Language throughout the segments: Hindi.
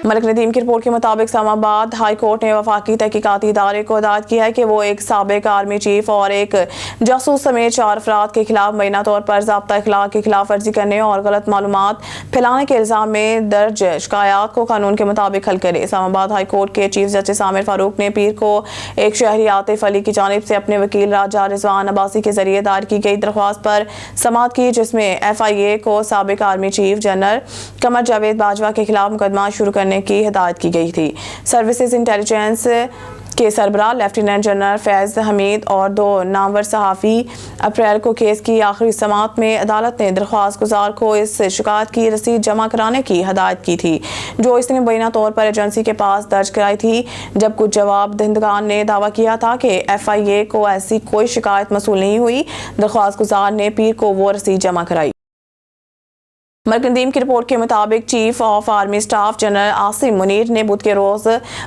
मलिक नदीम की रिपोर्ट के मुताबिक इस्लामाबाद हाई कोर्ट ने वफाकी तहकीकाती इदारे को हिदायत की है कि वो एक साबिक आर्मी चीफ और एक जासूस समेत 4 अफराद के खिलाफ मुबैना तौर पर ज़ाब्ता इखलाक की खिलाफ वर्जी करने और गलत मालूमात फैलाने के इल्ज़ाम में दर्ज शिकायत को कानून के मुताबिक हल करे। इस्लामाबाद हाई कोर्ट के चीफ जस्टिस आमिर फारूक ने पीर को एक शहरी आतिफ अली की जानिब से अपने वकील राजा रिजवान अब्बासी के जरिए दायर की गई दरख्वास्त पर समाअत की, जिसमें FIA को साबिक army chief general Qamar Javed Bajwa के खिलाफ मुकदमा शुरू करने की हिदायत की गई थी। सर्विसेज इंटेलिजेंस के सरबराह लेफ्टिनेंट जनरल फैज हमीद और 2 नामवर सहाफ़ी अप्रैल को केस की आखिरी समाअत में अदालत ने दरख्वास्त गुजार को इस शिकायत की रसीद जमा कराने की हिदायत की थी, जो इसने मुबैना तौर पर एजेंसी के पास दर्ज कराई थी। जब कुछ जवाब दहिंदगान ने दावा किया था कि FIA को ऐसी कोई शिकायत मसूल नहीं हुई, दरख्वास्त गुजार ने पीर को वो रसीद जमा कराई। मलिक नदीम की रिपोर्ट के मुताबिक chief of army staff general Asim Munir ने बुध के रोज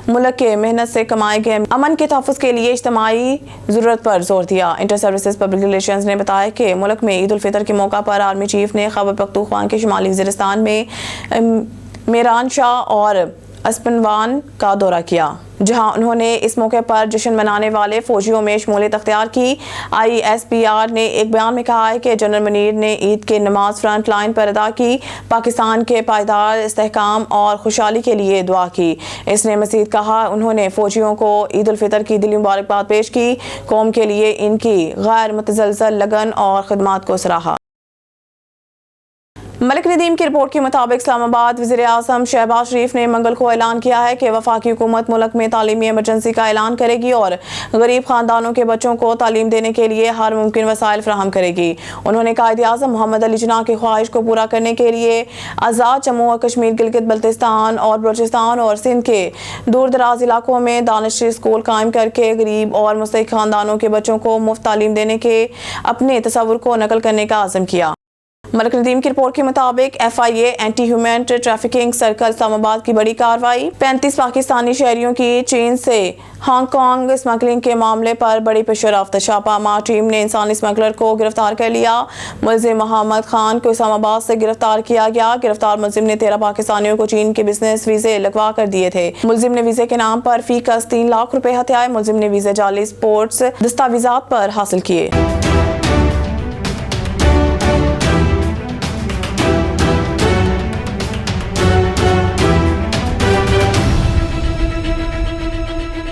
मुल्क के मेहनत से कमाए गए अमन के तहफ़्फ़ुज़ के लिए इज्तिमाई ज़रूरत पर जोर दिया। इंटर सर्विसेज पब्लिक रिलेशंस ने बताया कि मुल्क में ईद उल फितर के मौका पर आर्मी चीफ ने खैबर पख्तूनख्वा के शुमाली वज़ीरिस्तान में मेरान शाह और अस्पनवान का दौरा किया, जहां उन्होंने इस मौके पर जश्न मनाने वाले फौजियों में शमूलियत अख्तियार की। ISPR ने एक बयान में कहा है कि जनरल मुनीर ने ईद की नमाज फ्रंट लाइन पर अदा की, पाकिस्तान के पायदार इस्तेहकाम और खुशहाली के लिए दुआ की। इसने मज़ीद कहा, उन्होंने फौजियों को ईद उल फितर की दिली मुबारकबाद पेश की, कौम के लिए इनकी गैर मुतज़लज़ल लगन और खिदमात को सराहा। मलिक नदीम की रिपोर्ट के मुताबिक इस्लामाबाद वज़ीर आज़म शहबाज शरीफ ने मंगल को ऐलान किया है कि वफाकी हुकूमत मुल्क में तालीमी इमरजेंसी का ऐलान करेगी और गरीब खानदानों के बच्चों को तालीम देने के लिए हर मुमकिन वसाइल फराहम करेगी। उन्होंने कायदे आज़म मोहम्मद अली जिन्ना की ख्वाहिश को पूरा करने के लिए आज़ाद जम्मू और कश्मीर, गिलगित बल्तिस्तान और बलूचिस्तान और सिंध के दूर दराज इलाकों में दानिशी स्कूल कायम करके गरीब और मुस्तहिक खानदानों के बच्चों को मुफ्त तालीम देने के अपने तसव्वुर को नकल करने का आज़म किया। मलिक नदीम की रिपोर्ट के मुताबिक FIA anti human trafficking circle Islamabad की बड़ी कार्रवाई। 35 पाकिस्तानी शहरियों की चीन से हांगकांग स्मगलिंग के मामले पर बड़ी पेशरफ्त। छापामार टीम ने इंसानी स्मगलर को गिरफ्तार कर लिया। मुलजिम मोहम्मद खान को इस्लामाबाद से गिरफ्तार किया गया। गिरफ्तार मुलजिम ने 13 पाकिस्तानियों को चीन के बिजनेस वीजे लगवा कर दिए थे। मुलजिम ने वीजे के नाम पर फी कस 3 लाख रुपए हथियाए। मुलजिम ने वीजे जाली स्पोर्ट्स दस्तावेजात पर हासिल किए।